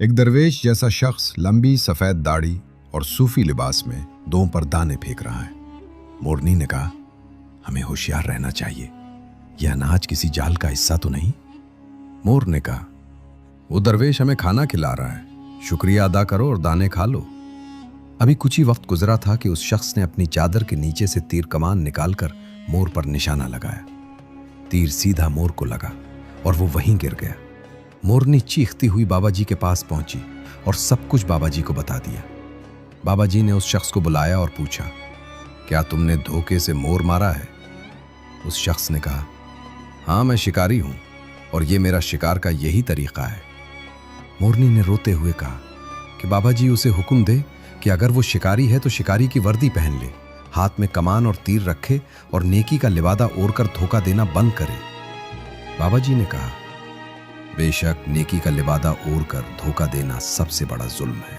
एक दरवेश जैसा शख्स लंबी सफेद दाढ़ी और सूफी लिबास में दो पर दाने फेंक रहा है। मोरनी ने कहा, हमें होशियार रहना चाहिए, यह अनाज किसी जाल का हिस्सा तो नहीं। मोर ने कहा, वो दरवेश हमें खाना खिला रहा है, शुक्रिया अदा करो और दाने खा लो। अभी कुछ ही वक्त गुजरा था कि उस शख्स ने अपनी चादर के नीचे से तीर कमान निकालकर मोर पर निशाना लगाया। तीर सीधा मोर को लगा और वो वहीं गिर गया। मोरनी चीखती हुई बाबा जी के पास पहुंची और सब कुछ बाबा जी को बता दिया। बाबा जी ने उस शख्स को बुलाया और पूछा, क्या तुमने धोखे से मोर मारा है? उस शख्स ने कहा, हाँ, मैं शिकारी हूं और ये मेरा शिकार का यही तरीका है। मोरनी ने रोते हुए कहा कि बाबा जी उसे हुक्म दे कि अगर वो शिकारी है तो शिकारी की वर्दी पहन ले, हाथ में कमान और तीर रखे और नेकी का लिबादा ओढ़कर धोखा देना बंद करे। बाबा जी ने कहा, बेशक नेकी का लिबादा ओढ़कर धोखा देना सबसे बड़ा जुल्म है।